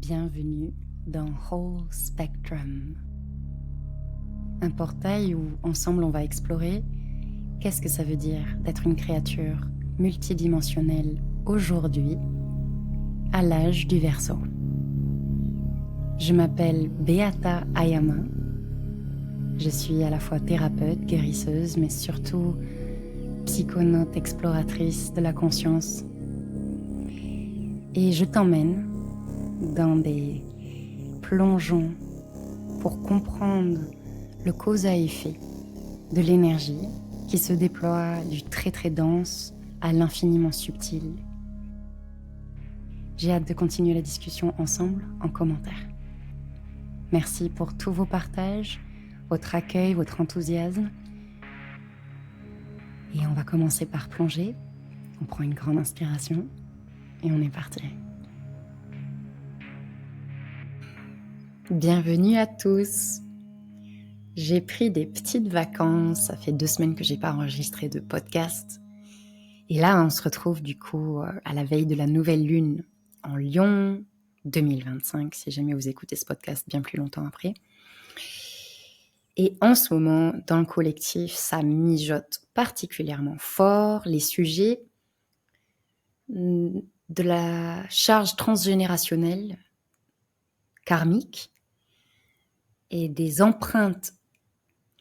Bienvenue dans Whole Spectrum, un portail où ensemble on va explorer qu'est-ce que ça veut dire d'être une créature multidimensionnelle aujourd'hui à l'âge du Verseau. Je m'appelle Beata Ayama, je suis à la fois thérapeute, guérisseuse, mais surtout psychonaute exploratrice de la conscience. Et je t'emmène dans des plongeons pour comprendre le cause à effet de l'énergie qui se déploie du très très dense à l'infiniment subtil. J'ai hâte de continuer la discussion ensemble en commentaire. Merci pour tous vos partages, votre accueil, votre enthousiasme. Et on va commencer par plonger. On prend une grande inspiration et on est parti. Bienvenue à tous. J'ai pris des petites vacances, ça fait 2 semaines que j'ai pas enregistré de podcast. Et là, on se retrouve du coup à la veille de la nouvelle lune en Lion 2025, si jamais vous écoutez ce podcast bien plus longtemps après. Et en ce moment, dans le collectif, ça mijote particulièrement fort les sujets de la charge transgénérationnelle karmique et des empreintes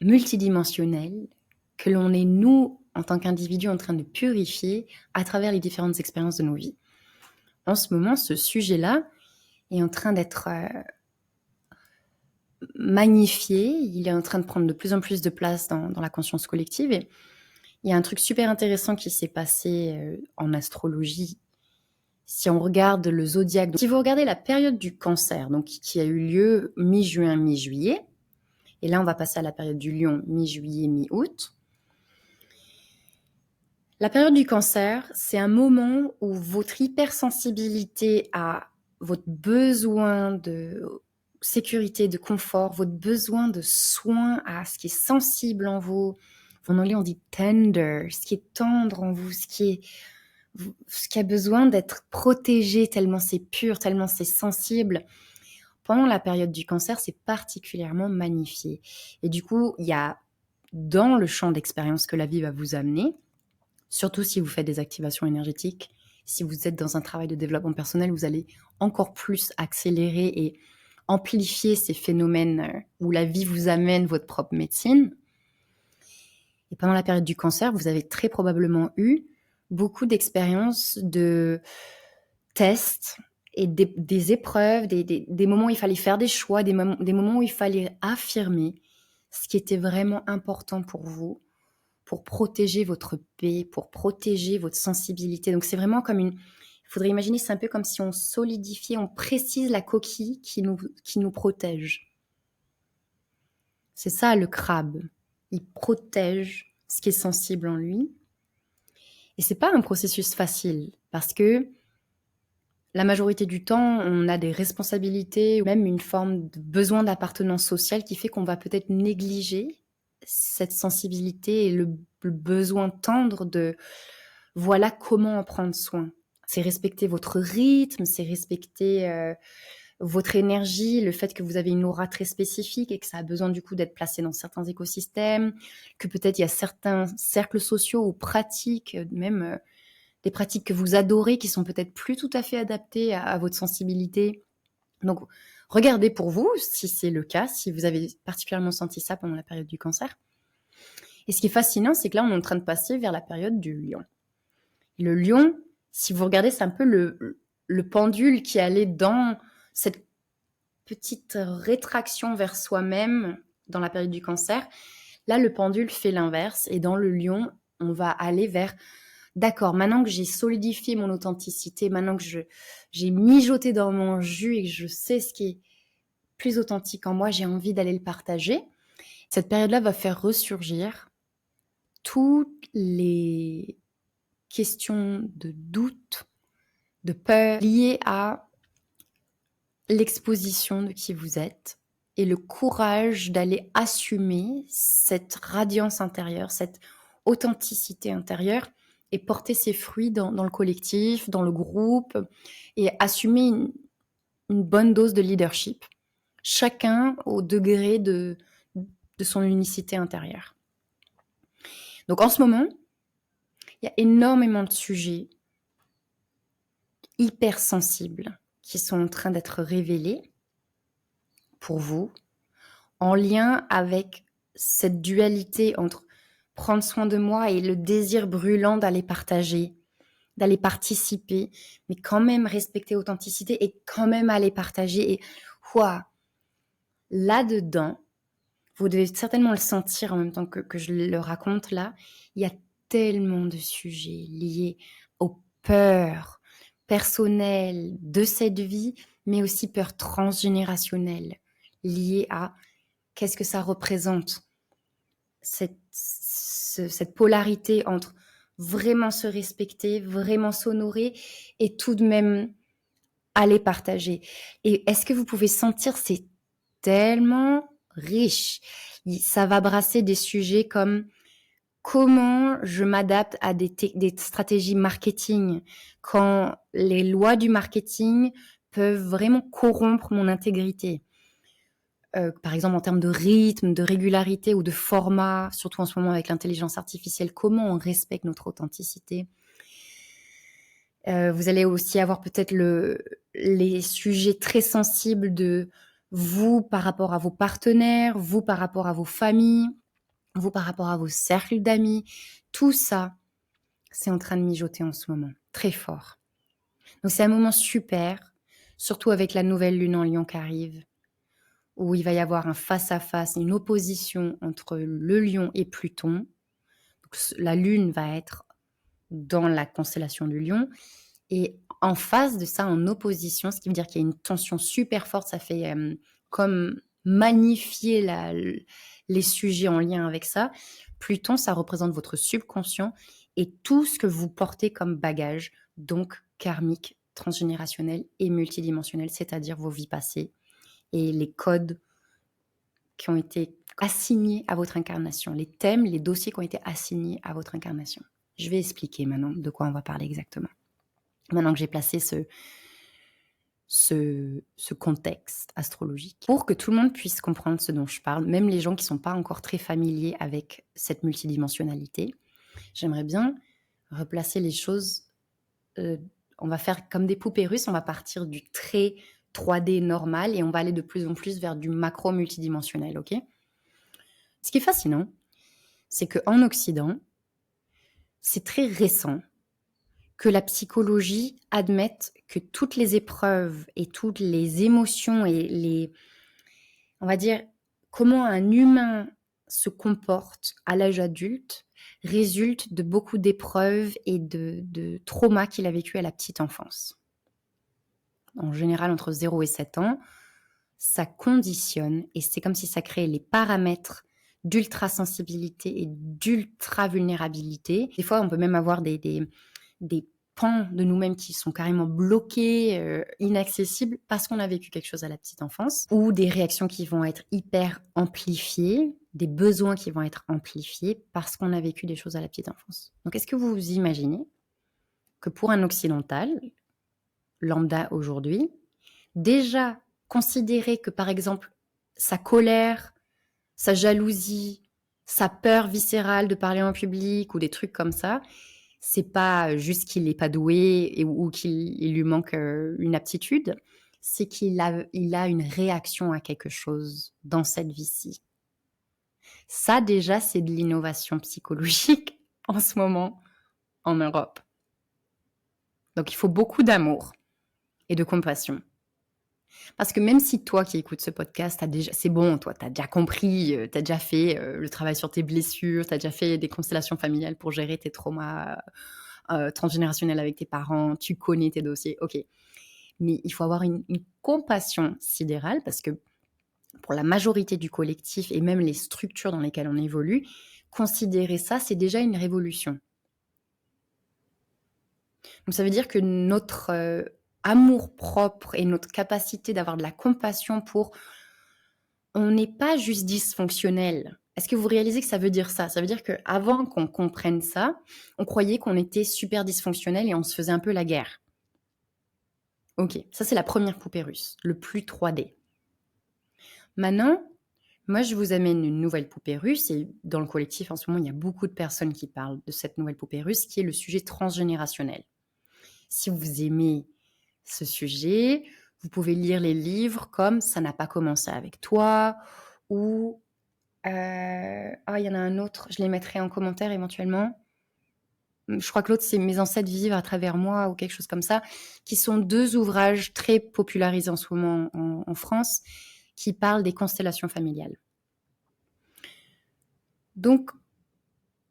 multidimensionnelles que l'on est, nous, en tant qu'individus, en train de purifier à travers les différentes expériences de nos vies. En ce moment, ce sujet-là est en train d'être magnifié, il est en train de prendre de plus en plus de place dans la conscience collective. Et il y a un truc super intéressant qui s'est passé en astrologie. Si on regarde le zodiaque, donc, si vous regardez la période du Cancer, donc qui a eu lieu mi-juin, mi-juillet, et là on va passer à la période du Lion, mi-juillet, mi-août. La période du Cancer, c'est un moment où votre hypersensibilité à votre besoin de sécurité, de confort, votre besoin de soin, à ce qui est sensible en vous. En anglais, on dit tender, ce qui est tendre en vous, ce qui a besoin d'être protégé tellement c'est pur, tellement c'est sensible. Pendant la période du Cancer, c'est particulièrement magnifié. Et du coup, il y a dans le champ d'expérience que la vie va vous amener, surtout si vous faites des activations énergétiques, si vous êtes dans un travail de développement personnel, vous allez encore plus accélérer et amplifier ces phénomènes où la vie vous amène votre propre médecine. Et pendant la période du Cancer, vous avez très probablement eu beaucoup d'expériences de tests et des épreuves, des moments où il fallait faire des choix, des moments où il fallait affirmer ce qui était vraiment important pour vous, pour protéger votre paix, pour protéger votre sensibilité. Donc c'est vraiment comme il faudrait imaginer, c'est un peu comme si on solidifiait, on précise la coquille qui nous protège. C'est ça le crabe. Il protège ce qui est sensible en lui. Et c'est pas un processus facile parce que la majorité du temps, on a des responsabilités ou même une forme de besoin d'appartenance sociale qui fait qu'on va peut-être négliger cette sensibilité et le besoin tendre de voilà comment en prendre soin. C'est respecter votre rythme, c'est respecter votre énergie, le fait que vous avez une aura très spécifique et que ça a besoin du coup d'être placé dans certains écosystèmes, que peut-être il y a certains cercles sociaux ou pratiques, même des pratiques que vous adorez qui sont peut-être plus tout à fait adaptées à votre sensibilité. Donc, regardez pour vous si c'est le cas, si vous avez particulièrement senti ça pendant la période du Cancer. Et ce qui est fascinant, c'est que là, on est en train de passer vers la période du Lion. Et le Lion, si vous regardez, c'est un peu le pendule qui allait dans cette petite rétraction vers soi-même dans la période du Cancer. Là, le pendule fait l'inverse. Et dans le Lion, on va aller vers d'accord, maintenant que j'ai solidifié mon authenticité, maintenant que j'ai mijoté dans mon jus et que je sais ce qui est plus authentique en moi, j'ai envie d'aller le partager. Cette période-là va faire ressurgir toutes les questions de doute, de peur liées à l'exposition de qui vous êtes et le courage d'aller assumer cette radiance intérieure, cette authenticité intérieure et porter ses fruits dans le collectif, dans le groupe et assumer une bonne dose de leadership, chacun au degré de son unicité intérieure. Donc en ce moment, il y a énormément de sujets hyper sensibles qui sont en train d'être révélés pour vous, en lien avec cette dualité entre prendre soin de moi et le désir brûlant d'aller partager, d'aller participer, mais quand même respecter l'authenticité et quand même aller partager. Et ouah, là-dedans, vous devez certainement le sentir en même temps que je le raconte là, il y a tellement de sujets liés aux peurs personnelles de cette vie, mais aussi peurs transgénérationnelles liées à qu'est-ce que ça représente, cette polarité entre vraiment se respecter, vraiment s'honorer et tout de même aller partager. Et est-ce que vous pouvez sentir, c'est tellement riche. Ça va brasser des sujets comme comment je m'adapte à des stratégies marketing quand les lois du marketing peuvent vraiment corrompre mon intégrité. Par exemple, en termes de rythme, de régularité ou de format, surtout en ce moment avec l'intelligence artificielle, comment on respecte notre authenticité. Vous allez aussi avoir peut-être les sujets très sensibles de vous par rapport à vos partenaires, vous par rapport à vos familles, vous par rapport à vos cercles d'amis. Tout ça, c'est en train de mijoter en ce moment, très fort. Donc c'est un moment super, surtout avec la nouvelle lune en Lion qui arrive, où il va y avoir un face-à-face, une opposition entre le Lion et Pluton. Donc, la lune va être dans la constellation du Lion, et en face de ça, en opposition, ce qui veut dire qu'il y a une tension super forte, ça fait comme magnifier les sujets en lien avec ça. Pluton, ça représente votre subconscient et tout ce que vous portez comme bagage, donc karmique, transgénérationnel et multidimensionnel, c'est-à-dire vos vies passées et les codes qui ont été assignés à votre incarnation, les thèmes, les dossiers qui ont été assignés à votre incarnation. Je vais expliquer maintenant de quoi on va parler exactement. Maintenant que j'ai placé ce contexte astrologique, pour que tout le monde puisse comprendre ce dont je parle, même les gens qui ne sont pas encore très familiers avec cette multidimensionnalité, j'aimerais bien replacer les choses. On va faire comme des poupées russes, on va partir du très 3D normal et on va aller de plus en plus vers du macro multidimensionnel, ok ? Ce qui est fascinant, c'est qu'en Occident, c'est très récent que la psychologie admette que toutes les épreuves et toutes les émotions et on va dire, comment un humain se comporte à l'âge adulte résulte de beaucoup d'épreuves et de traumas qu'il a vécu à la petite enfance. En général, entre 0 et 7 ans, ça conditionne et c'est comme si ça créait les paramètres d'ultra-sensibilité et d'ultra-vulnérabilité. Des fois, on peut même avoir des pans de nous-mêmes qui sont carrément bloqués, inaccessibles parce qu'on a vécu quelque chose à la petite enfance, ou des réactions qui vont être hyper amplifiées, des besoins qui vont être amplifiés parce qu'on a vécu des choses à la petite enfance. Donc, est-ce que vous vous imaginez que pour un occidental, lambda aujourd'hui, déjà considérer que, par exemple, sa colère, sa jalousie, sa peur viscérale de parler en public ou des trucs comme ça, c'est pas juste qu'il n'est pas doué ou qu'il lui manque une aptitude, c'est qu'il a une réaction à quelque chose dans cette vie-ci. Ça, déjà, c'est de l'innovation psychologique en ce moment en Europe. Donc, il faut beaucoup d'amour et de compassion. Parce que même si toi qui écoutes ce podcast, c'est bon, toi, tu as déjà compris, tu as déjà fait le travail sur tes blessures, tu as déjà fait des constellations familiales pour gérer tes traumas transgénérationnels avec tes parents, tu connais tes dossiers, ok. Mais il faut avoir une compassion sidérale parce que pour la majorité du collectif et même les structures dans lesquelles on évolue, considérer ça, c'est déjà une révolution. Donc ça veut dire que notre amour-propre et notre capacité d'avoir de la compassion pour... On n'est pas juste dysfonctionnel. Est-ce que vous réalisez que ça veut dire ça ? Ça veut dire qu'avant qu'on comprenne ça, on croyait qu'on était super dysfonctionnel et on se faisait un peu la guerre. OK, ça c'est la première poupée russe, le plus 3D. Maintenant, moi je vous amène une nouvelle poupée russe et dans le collectif en ce moment, il y a beaucoup de personnes qui parlent de cette nouvelle poupée russe qui est le sujet transgénérationnel. Si vous aimez ce sujet, vous pouvez lire les livres comme Ça n'a pas commencé avec toi ou il y en a un autre, je les mettrai en commentaire éventuellement. Je crois que l'autre, c'est Mes ancêtres vivent à travers moi ou quelque chose comme ça, qui sont 2 ouvrages très popularisés en ce moment en France, qui parlent des constellations familiales. Donc,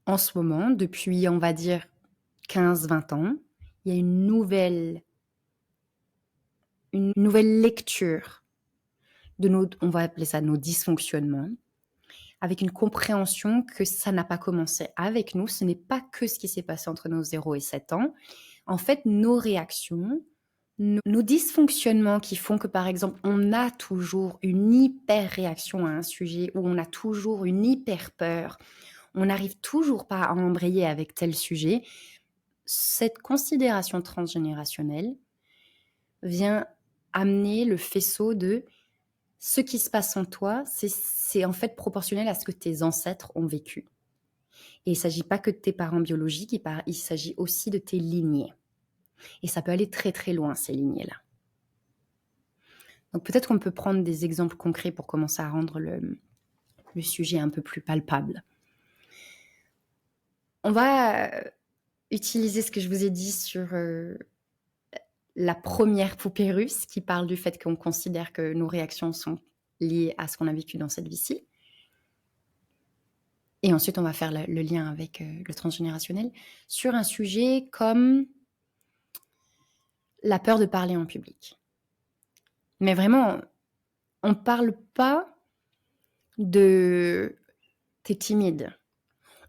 en ce moment, depuis, on va dire, 15-20 ans, il y a une nouvelle lecture de on va appeler ça nos dysfonctionnements, avec une compréhension que ça n'a pas commencé avec nous, ce n'est pas que ce qui s'est passé entre nos 0 et 7 ans. En fait, nos réactions, nos dysfonctionnements qui font que, par exemple, on a toujours une hyper-réaction à un sujet ou on a toujours une hyper-peur, on n'arrive toujours pas à embrayer avec tel sujet, cette considération transgénérationnelle vient amener le faisceau de ce qui se passe en toi, c'est en fait proportionnel à ce que tes ancêtres ont vécu. Et il ne s'agit pas que de tes parents biologiques, il s'agit aussi de tes lignées. Et ça peut aller très très loin, ces lignées-là. Donc peut-être qu'on peut prendre des exemples concrets pour commencer à rendre le sujet un peu plus palpable. On va utiliser ce que je vous ai dit sur la première poupée russe qui parle du fait qu'on considère que nos réactions sont liées à ce qu'on a vécu dans cette vie-ci. Et ensuite, on va faire le lien avec le transgénérationnel sur un sujet comme la peur de parler en public. Mais vraiment, on ne parle pas de t'es timide.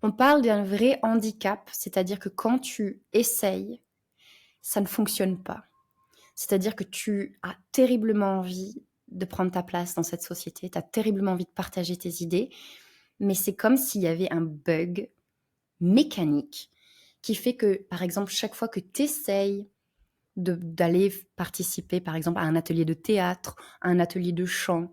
On parle d'un vrai handicap, c'est-à-dire que quand tu essayes, ça ne fonctionne pas. C'est-à-dire que tu as terriblement envie de prendre ta place dans cette société, tu as terriblement envie de partager tes idées, mais c'est comme s'il y avait un bug mécanique qui fait que, par exemple, chaque fois que tu essayes d'aller participer, par exemple, à un atelier de théâtre, à un atelier de chant,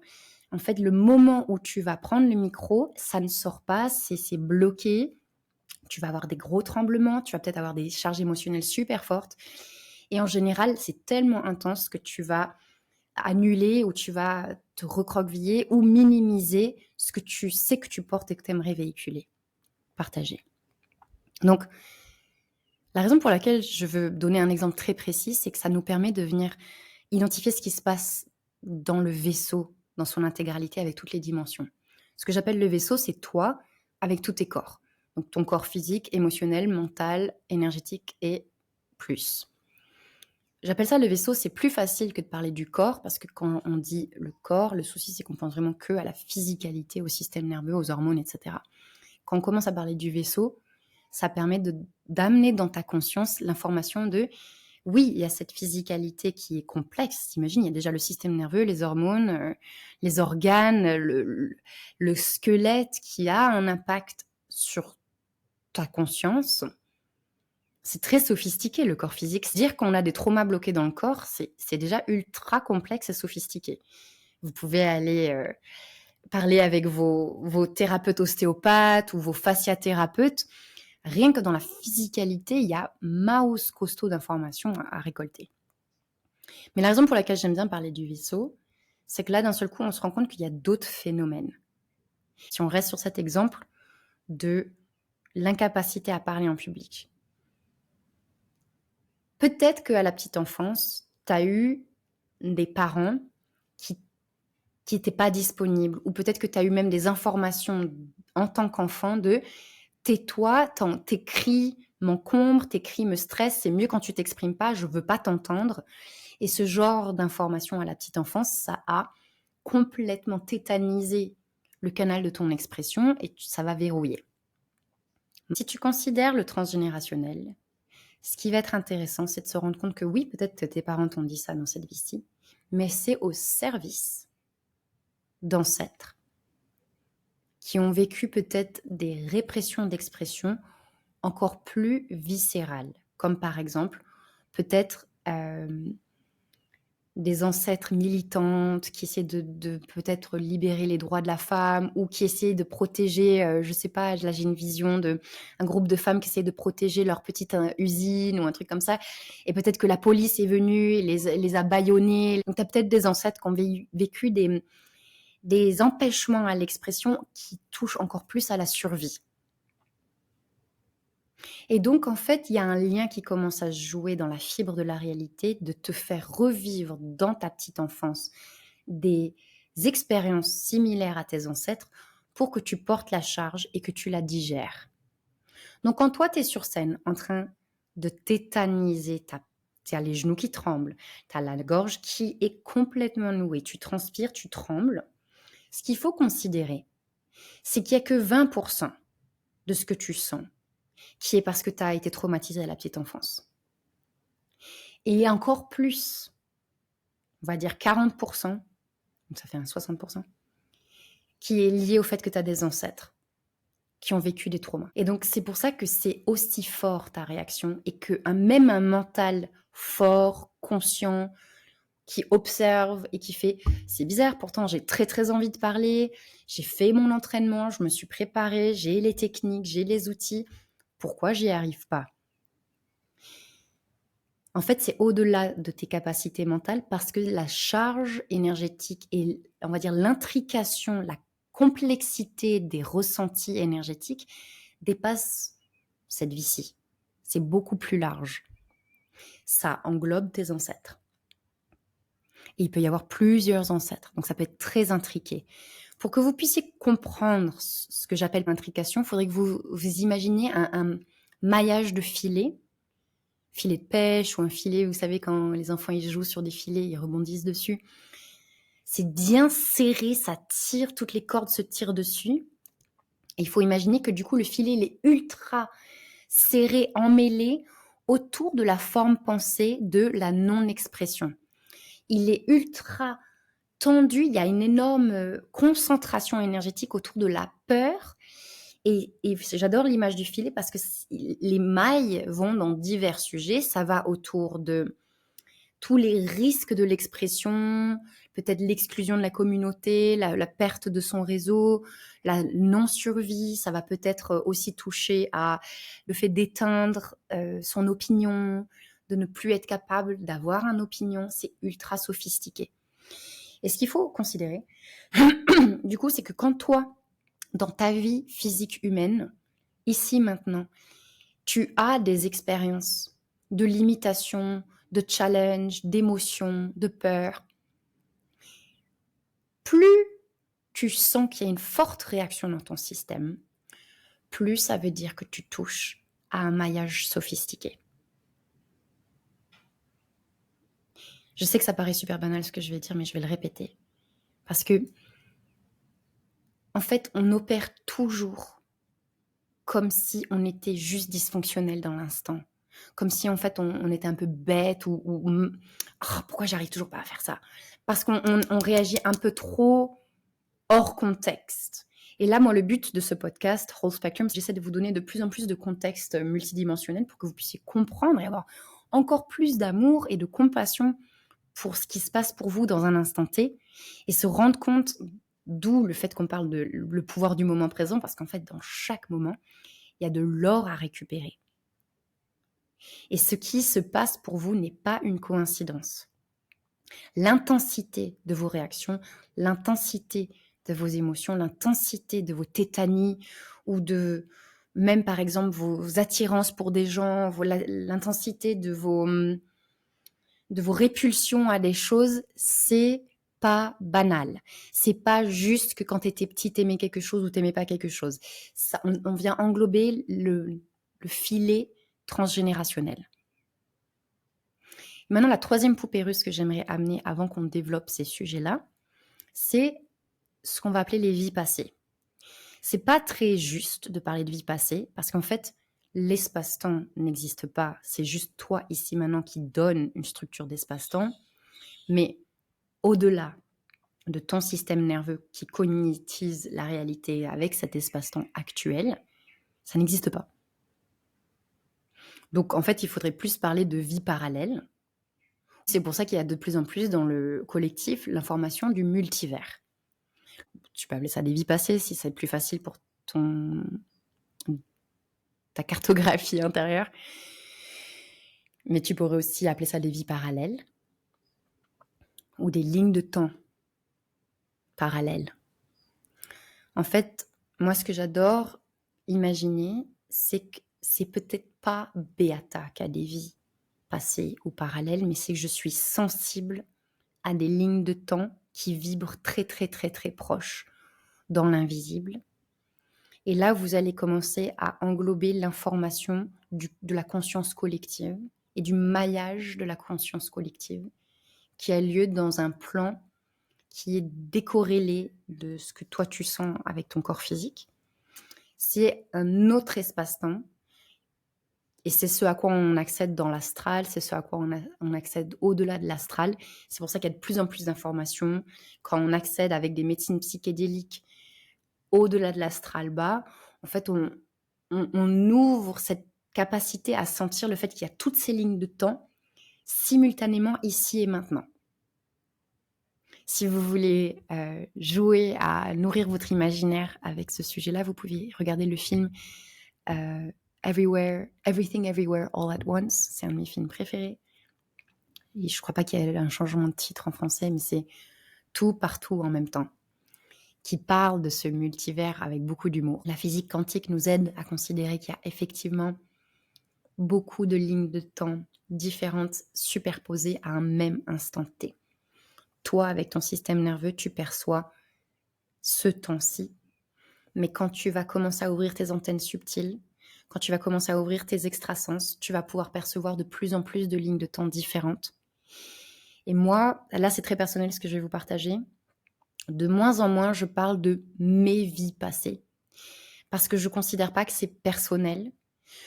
en fait, le moment où tu vas prendre le micro, ça ne sort pas, c'est bloqué. Tu vas avoir des gros tremblements, tu vas peut-être avoir des charges émotionnelles super fortes. Et en général, c'est tellement intense que tu vas annuler ou tu vas te recroqueviller ou minimiser ce que tu sais que tu portes et que tu aimerais véhiculer, partager. Donc, la raison pour laquelle je veux donner un exemple très précis, c'est que ça nous permet de venir identifier ce qui se passe dans le vaisseau, dans son intégralité, avec toutes les dimensions. Ce que j'appelle le vaisseau, c'est toi avec tous tes corps. Donc ton corps physique, émotionnel, mental, énergétique et plus. J'appelle ça le vaisseau, c'est plus facile que de parler du corps, parce que quand on dit le corps, le souci c'est qu'on pense vraiment que à la physicalité, au système nerveux, aux hormones, etc. Quand on commence à parler du vaisseau, ça permet d'amener dans ta conscience l'information de oui, il y a cette physicalité qui est complexe. T'imagines, il y a déjà le système nerveux, les hormones, les organes, le squelette qui a un impact sur ta conscience. C'est très sophistiqué, le corps physique. Dire qu'on a des traumas bloqués dans le corps, c'est déjà ultra complexe et sophistiqué. Vous pouvez aller parler avec vos thérapeutes ostéopathes ou vos fasciathérapeutes. Rien que dans la physicalité, il y a mouse costaud d'informations à récolter. Mais la raison pour laquelle j'aime bien parler du vaisseau, c'est que là, d'un seul coup, on se rend compte qu'il y a d'autres phénomènes. Si on reste sur cet exemple de l'incapacité à parler en public. Peut-être qu'à la petite enfance, tu as eu des parents qui n'étaient pas disponibles, ou peut-être que tu as eu même des informations en tant qu'enfant de tais-toi, tes cris m'encombrent, tes cris me stressent, c'est mieux quand tu t'exprimes pas, je veux pas t'entendre. Et ce genre d'informations à la petite enfance, ça a complètement tétanisé le canal de ton expression et ça va verrouiller. Si tu considères le transgénérationnel, ce qui va être intéressant, c'est de se rendre compte que oui, peut-être que tes parents t'ont dit ça dans cette vie-ci, mais c'est au service d'ancêtres qui ont vécu peut-être des répressions d'expression encore plus viscérales, comme par exemple peut-être des ancêtres militantes qui essaient de peut-être libérer les droits de la femme ou qui essaient de protéger, je sais pas, là j'ai une vision d'un groupe de femmes qui essaient de protéger leur petite usine ou un truc comme ça. Et peut-être que la police est venue et les a bâillonnées. Donc tu as peut-être des ancêtres qui ont vécu des empêchements à l'expression qui touchent encore plus à la survie. Et donc, en fait, il y a un lien qui commence à se jouer dans la fibre de la réalité, de te faire revivre dans ta petite enfance des expériences similaires à tes ancêtres pour que tu portes la charge et que tu la digères. Donc, quand toi, tu es sur scène en train de tétaniser, tu as les genoux qui tremblent, tu as la gorge qui est complètement nouée, tu transpires, tu trembles, ce qu'il faut considérer, c'est qu'il n'y a que 20% de ce que tu sens qui est parce que tu as été traumatisé à la petite enfance. Et il y a encore plus, on va dire 40%, donc ça fait un 60%, qui est lié au fait que tu as des ancêtres qui ont vécu des traumas. Et donc c'est pour ça que c'est aussi fort ta réaction et que même un mental fort, conscient, qui observe et qui fait « c'est bizarre, pourtant j'ai très très envie de parler, j'ai fait mon entraînement, je me suis préparée, j'ai les techniques, j'ai les outils, pourquoi j'y arrive pas ?» En fait, c'est au-delà de tes capacités mentales parce que la charge énergétique et, on va dire, l'intrication, la complexité des ressentis énergétiques dépasse cette vie-ci. C'est beaucoup plus large. Ça englobe tes ancêtres. Et il peut y avoir plusieurs ancêtres, donc ça peut être très intriqué. Pour que vous puissiez comprendre ce que j'appelle l'intrication, il faudrait que vous imaginiez un maillage de filets, filet de pêche ou un filet, vous savez, quand les enfants ils jouent sur des filets, ils rebondissent dessus. C'est bien serré, ça tire, toutes les cordes se tirent dessus. Et il faut imaginer que du coup, le filet, il est ultra serré, emmêlé autour de la forme pensée de la non-expression. Il est ultra tendu, il y a une énorme concentration énergétique autour de la peur. Et j'adore l'image du filet parce que les mailles vont dans divers sujets. Ça va autour de tous les risques de l'expression, peut-être l'exclusion de la communauté, la perte de son réseau, la non-survie. Ça va peut-être aussi toucher à le fait d'éteindre son opinion, de ne plus être capable d'avoir une opinion. C'est ultra sophistiqué. Et ce qu'il faut considérer, du coup, c'est que quand toi, dans ta vie physique humaine, ici maintenant, tu as des expériences de limitation, de challenge, d'émotion, de peur, plus tu sens qu'il y a une forte réaction dans ton système, plus ça veut dire que tu touches à un maillage sophistiqué. Je sais que ça paraît super banal ce que je vais dire, mais je vais le répéter. Parce que, en fait, on opère toujours comme si on était juste dysfonctionnel dans l'instant. Comme si, en fait, on était un peu bête ou oh, pourquoi j'arrive toujours pas à faire ça? Parce qu'on réagit un peu trop hors contexte. Et là, moi, le but de ce podcast, Whole Spectrum, j'essaie de vous donner de plus en plus de contexte multidimensionnel pour que vous puissiez comprendre et avoir encore plus d'amour et de compassion pour ce qui se passe pour vous dans un instant T et se rendre compte, d'où le fait qu'on parle de le pouvoir du moment présent, parce qu'en fait, dans chaque moment, il y a de l'or à récupérer. Et ce qui se passe pour vous n'est pas une coïncidence. L'intensité de vos réactions, l'intensité de vos émotions, l'intensité de vos tétanies ou de même par exemple vos attirances pour des gens, l'intensité de vos répulsions à des choses, c'est pas banal. C'est pas juste que quand tu étais petit, t'aimais quelque chose ou t'aimais pas quelque chose. Ça, on vient englober le filet transgénérationnel. Maintenant, la troisième poupée russe que j'aimerais amener avant qu'on développe ces sujets-là, c'est ce qu'on va appeler les vies passées. C'est pas très juste de parler de vie passée parce qu'en fait, l'espace-temps n'existe pas. C'est juste toi ici maintenant qui donne une structure d'espace-temps. Mais au-delà de ton système nerveux qui cognitise la réalité avec cet espace-temps actuel, ça n'existe pas. Donc en fait, il faudrait plus parler de vie parallèle C'est pour ça qu'il y a de plus en plus dans le collectif l'information du multivers. Tu peux appeler ça des vies passées si c'est plus facile pour ta cartographie intérieure. Mais tu pourrais aussi appeler ça des vies parallèles ou des lignes de temps parallèles. En fait, moi, ce que j'adore imaginer, c'est que c'est peut-être pas Beata qui a des vies passées ou parallèles, mais c'est que je suis sensible à des lignes de temps qui vibrent très, très, très, très proches dans l'invisible. Et là, vous allez commencer à englober l'information de la conscience collective et du maillage de la conscience collective qui a lieu dans un plan qui est décorrélé de ce que toi tu sens avec ton corps physique. C'est un autre espace-temps et c'est ce à quoi on accède dans l'astral, c'est ce à quoi on accède au-delà de l'astral. C'est pour ça qu'il y a de plus en plus d'informations. Quand on accède avec des médecines psychédéliques au-delà de l'astral bas, en fait, on ouvre cette capacité à sentir le fait qu'il y a toutes ces lignes de temps simultanément ici et maintenant. Si vous voulez jouer à nourrir votre imaginaire avec ce sujet-là, vous pouvez regarder le film Everything Everywhere All at Once. C'est un de mes films préférés. Et je ne crois pas qu'il y ait un changement de titre en français, mais c'est Tout partout en même temps, qui parle de ce multivers avec beaucoup d'humour. La physique quantique nous aide à considérer qu'il y a effectivement beaucoup de lignes de temps différentes superposées à un même instant T. Toi, avec ton système nerveux, tu perçois ce temps-ci. Mais quand tu vas commencer à ouvrir tes antennes subtiles, quand tu vas commencer à ouvrir tes extrasens, tu vas pouvoir percevoir de plus en plus de lignes de temps différentes. Et moi, là, c'est très personnel ce que je vais vous partager. De moins en moins, je parle de mes vies passées. Parce que je ne considère pas que c'est personnel.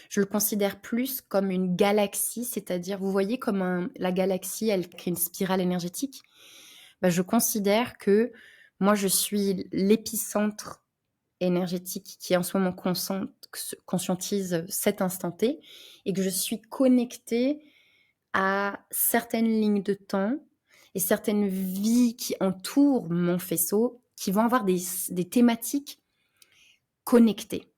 Je le considère plus comme une galaxie, c'est-à-dire, vous voyez comme la galaxie, elle crée une spirale énergétique. Je considère que moi, je suis l'épicentre énergétique qui en ce moment conscientise cet instant T et que je suis connectée à certaines lignes de temps et certaines vies qui entourent mon faisceau qui vont avoir des thématiques connectées.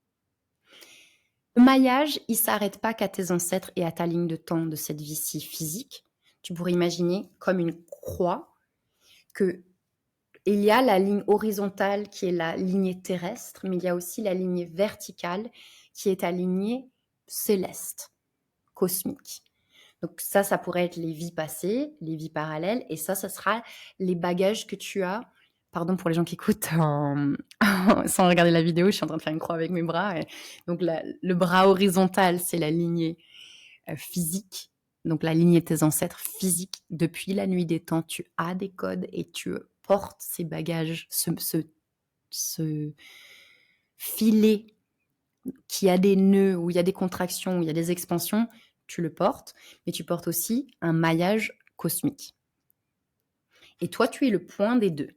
Le maillage, il s'arrête pas qu'à tes ancêtres et à ta ligne de temps de cette vie-ci physique. Tu pourrais imaginer comme une croix que il y a la ligne horizontale qui est la lignée terrestre, mais il y a aussi la lignée verticale qui est ta lignée céleste, cosmique. Donc ça pourrait être les vies passées, les vies parallèles, et ça sera les bagages que tu as. Pardon pour les gens qui écoutent sans regarder la vidéo, je suis en train de faire une croix avec mes bras. Donc le bras horizontal, c'est la lignée physique, donc la lignée de tes ancêtres physiques. Depuis la nuit des temps, tu as des codes et tu portes ces bagages, ce filet qui a des nœuds, où il y a des contractions, où il y a des expansions, tu le portes, mais tu portes aussi un maillage cosmique. Et toi, tu es le point des deux.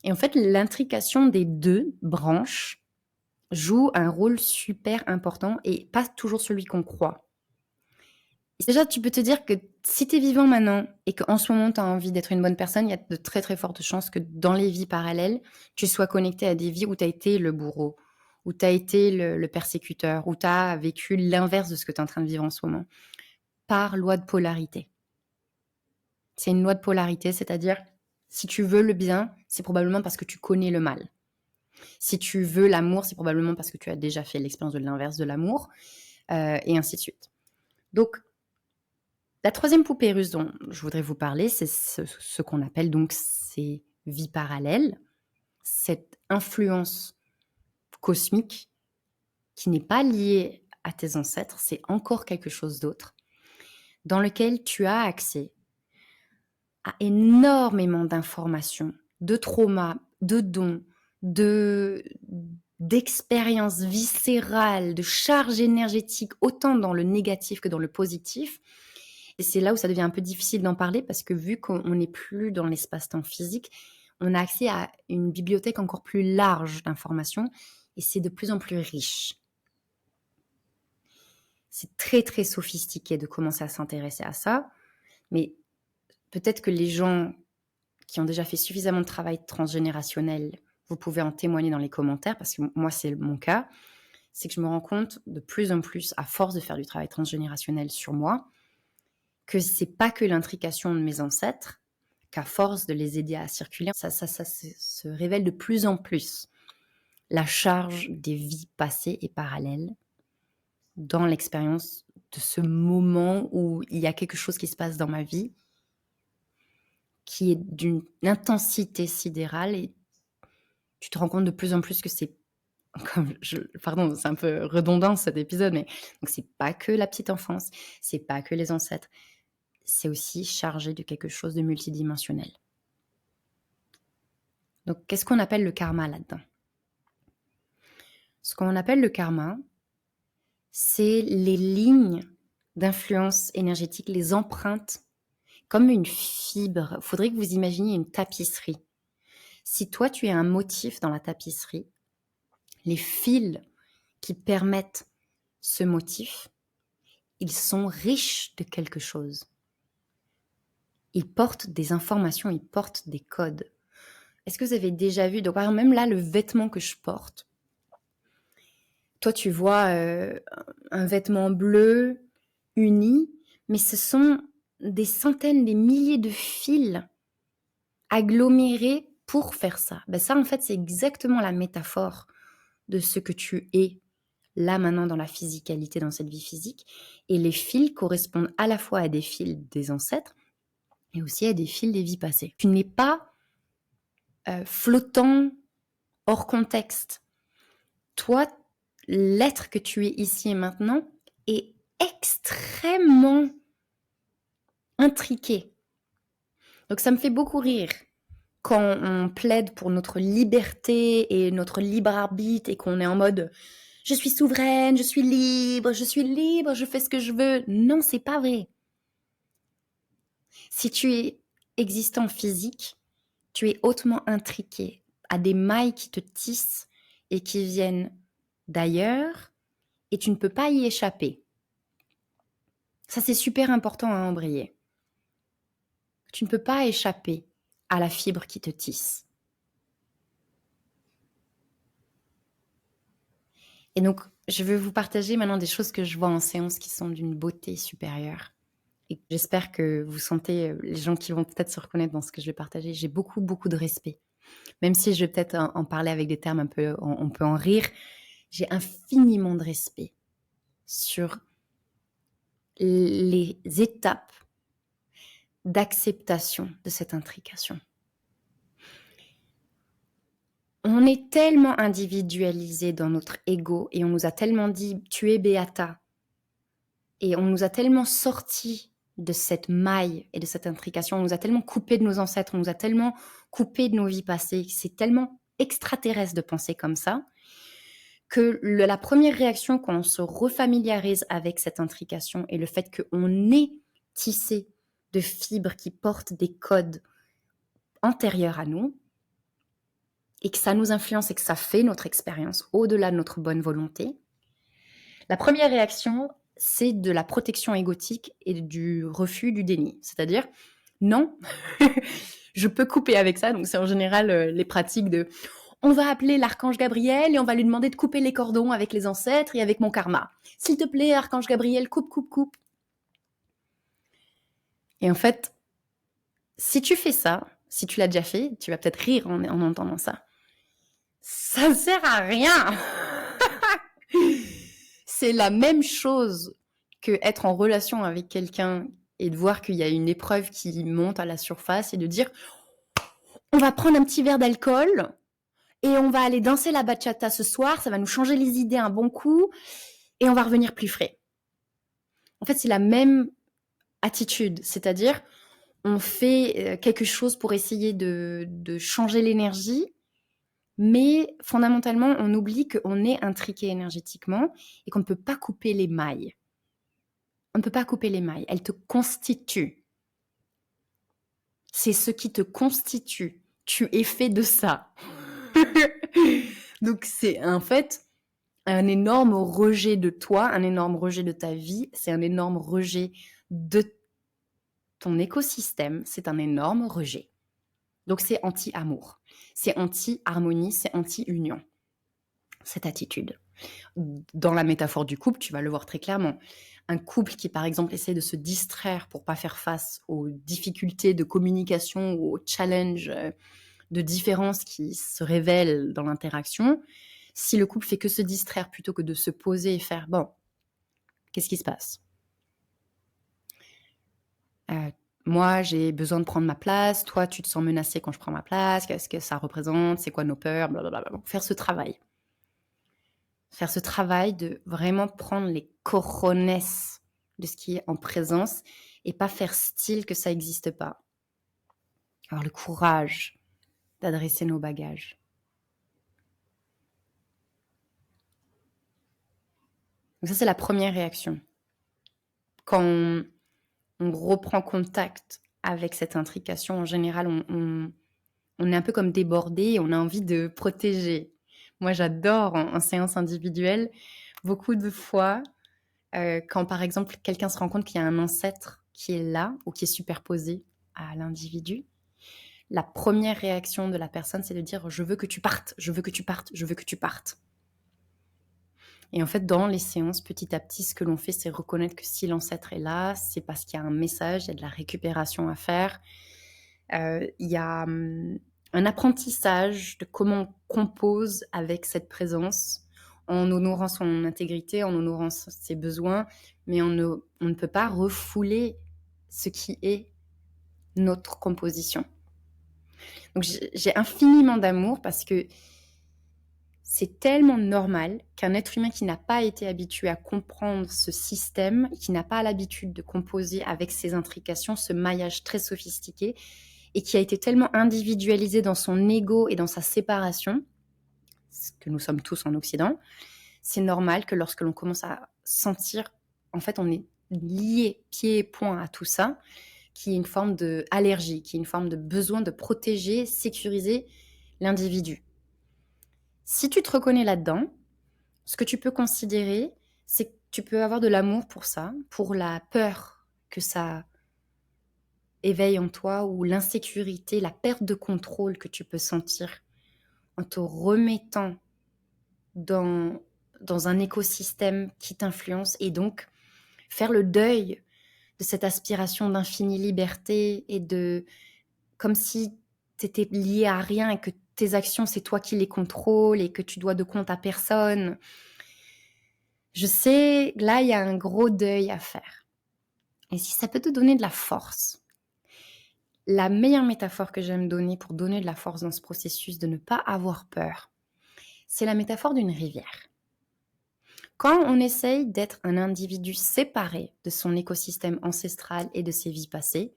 Et en fait, l'intrication des deux branches joue un rôle super important et pas toujours celui qu'on croit. Et déjà, tu peux te dire que si tu es vivant maintenant et qu'en ce moment, tu as envie d'être une bonne personne, il y a de très très fortes chances que dans les vies parallèles, tu sois connecté à des vies où tu as été le bourreau, où tu as été le persécuteur, où tu as vécu l'inverse de ce que tu es en train de vivre en ce moment, par loi de polarité. C'est une loi de polarité, c'est-à-dire, si tu veux le bien, c'est probablement parce que tu connais le mal. Si tu veux l'amour, c'est probablement parce que tu as déjà fait l'expérience de l'inverse de l'amour, et ainsi de suite. Donc, la troisième poupée russe dont je voudrais vous parler, c'est ce qu'on appelle donc ces vies parallèles, cette influence cosmique qui n'est pas liée à tes ancêtres, c'est encore quelque chose d'autre, dans lequel tu as accès à énormément d'informations, de traumas, de dons, d'expériences viscérales, de charges énergétiques, autant dans le négatif que dans le positif. Et c'est là où ça devient un peu difficile d'en parler parce que vu qu'on n'est plus dans l'espace-temps physique, on a accès à une bibliothèque encore plus large d'informations et c'est de plus en plus riche. C'est très très sophistiqué de commencer à s'intéresser à ça. Mais peut-être que les gens qui ont déjà fait suffisamment de travail transgénérationnel, vous pouvez en témoigner dans les commentaires, parce que moi, c'est mon cas, c'est que je me rends compte de plus en plus, à force de faire du travail transgénérationnel sur moi, que c'est pas que l'intrication de mes ancêtres, qu'à force de les aider à circuler, ça se révèle de plus en plus la charge des vies passées et parallèles dans l'expérience de ce moment où il y a quelque chose qui se passe dans ma vie qui est d'une intensité sidérale et tu te rends compte de plus en plus que c'est pardon, c'est un peu redondant cet épisode, mais donc c'est pas que la petite enfance, c'est pas que les ancêtres, c'est aussi chargé de quelque chose de multidimensionnel. Donc qu'est-ce qu'on appelle le karma là-dedans? Ce qu'on appelle le karma, c'est les lignes d'influence énergétique, les empreintes, comme une fibre. Il faudrait que vous imaginiez une tapisserie. Si toi, tu as un motif dans la tapisserie, les fils qui permettent ce motif, ils sont riches de quelque chose. Ils portent des informations, ils portent des codes. Est-ce que vous avez déjà vu, donc par exemple, même là, le vêtement que je porte, toi, tu vois un vêtement bleu uni, mais ce sont des centaines, des milliers de fils agglomérés pour faire ça. Ben ça, en fait, c'est exactement la métaphore de ce que tu es là maintenant dans la physicalité, dans cette vie physique. Et les fils correspondent à la fois à des fils des ancêtres et aussi à des fils des vies passées. Tu n'es pas flottant hors contexte. Toi, l'être que tu es ici et maintenant est extrêmement intriqué. Donc ça me fait beaucoup rire quand on plaide pour notre liberté et notre libre arbitre et qu'on est en mode je suis souveraine, je suis libre, je fais ce que je veux. Non, c'est pas vrai. Si tu es existant physique, tu es hautement intriqué à des mailles qui te tissent et qui viennent d'ailleurs et tu ne peux pas y échapper. Ça, c'est super important à embrayer. Tu ne peux pas échapper à la fibre qui te tisse. Et donc, je vais vous partager maintenant des choses que je vois en séance qui sont d'une beauté supérieure. Et j'espère que vous sentez, les gens qui vont peut-être se reconnaître dans ce que je vais partager, j'ai beaucoup, beaucoup de respect. Même si je vais peut-être en parler avec des termes un peu, on peut en rire, j'ai infiniment de respect sur les étapes d'acceptation de cette intrication. On est tellement individualisé dans notre ego et on nous a tellement dit « tu es Béata » et on nous a tellement sorti de cette maille et de cette intrication, on nous a tellement coupé de nos ancêtres, on nous a tellement coupé de nos vies passées, c'est tellement extraterrestre de penser comme ça, que la première réaction quand on se refamiliarise avec cette intrication et le fait qu'on est tissé de fibres qui portent des codes antérieurs à nous, et que ça nous influence et que ça fait notre expérience au-delà de notre bonne volonté, la première réaction, c'est de la protection égotique et du refus du déni. C'est-à-dire, non, je peux couper avec ça. Donc, c'est en général les pratiques de on va appeler l'archange Gabriel et on va lui demander de couper les cordons avec les ancêtres et avec mon karma. S'il te plaît, archange Gabriel, coupe, coupe, coupe. Et en fait, si tu fais ça, si tu l'as déjà fait, tu vas peut-être rire en entendant ça. Ça ne sert à rien. C'est la même chose que être en relation avec quelqu'un et de voir qu'il y a une épreuve qui monte à la surface et de dire on va prendre un petit verre d'alcool et on va aller danser la bachata ce soir, ça va nous changer les idées un bon coup et on va revenir plus frais. En fait, c'est la même attitude, c'est-à-dire on fait quelque chose pour essayer de changer l'énergie, mais fondamentalement, on oublie qu'on est intriqué énergétiquement et qu'on ne peut pas couper les mailles. On ne peut pas couper les mailles, elles te constituent. C'est ce qui te constitue. Tu es fait de ça. Donc c'est en fait un énorme rejet de toi, un énorme rejet de ta vie, c'est un énorme rejet de ton écosystème, c'est un énorme rejet. Donc c'est anti-amour, c'est anti-harmonie, c'est anti-union, cette attitude. Dans la métaphore du couple, tu vas le voir très clairement. Un couple qui, par exemple, essaie de se distraire pour pas faire face aux difficultés de communication ou aux challenges de différence qui se révèlent dans l'interaction, si le couple fait que se distraire plutôt que de se poser et faire « bon, qu'est-ce qui se passe ?» Moi, j'ai besoin de prendre ma place. Toi, tu te sens menacé quand je prends ma place. Qu'est-ce que ça représente? C'est quoi nos peurs? Blablabla. Faire ce travail. Faire ce travail de vraiment prendre les cojones de ce qui est en présence et pas faire style que ça n'existe pas. Avoir le courage d'adresser nos bagages. Donc ça, c'est la première réaction. Quand on reprend contact avec cette intrication, en général, on est un peu comme débordé et on a envie de protéger. Moi, j'adore en séance individuelle, beaucoup de fois, quand par exemple quelqu'un se rend compte qu'il y a un ancêtre qui est là ou qui est superposé à l'individu, la première réaction de la personne, c'est de dire « je veux que tu partes, je veux que tu partes, je veux que tu partes ». Et en fait, dans les séances, petit à petit, ce que l'on fait, c'est reconnaître que si l'ancêtre est là, c'est parce qu'il y a un message, il y a de la récupération à faire. Il y a un apprentissage de comment on compose avec cette présence, en honorant son intégrité, en honorant ses besoins, mais on ne peut pas refouler ce qui est notre composition. Donc j'ai infiniment d'amour parce que c'est tellement normal qu'un être humain qui n'a pas été habitué à comprendre ce système, qui n'a pas l'habitude de composer avec ses intrications, ce maillage très sophistiqué, et qui a été tellement individualisé dans son ego et dans sa séparation, ce que nous sommes tous en Occident, c'est normal que lorsque l'on commence à sentir, en fait, on est lié pied et poing à tout ça, qu'il y ait une forme d'allergie, qu'il y ait une forme de besoin de protéger, sécuriser l'individu. Si tu te reconnais là-dedans, ce que tu peux considérer, c'est que tu peux avoir de l'amour pour ça, pour la peur que ça éveille en toi ou l'insécurité, la perte de contrôle que tu peux sentir en te remettant dans un écosystème qui t'influence et donc faire le deuil de cette aspiration d'infinie liberté et de comme si tu étais lié à rien et que tes actions, c'est toi qui les contrôles et que tu dois de compte à personne. Je sais, là, il y a un gros deuil à faire. Et si ça peut te donner de la force, la meilleure métaphore que j'aime donner pour donner de la force dans ce processus de ne pas avoir peur, c'est la métaphore d'une rivière. Quand on essaye d'être un individu séparé de son écosystème ancestral et de ses vies passées,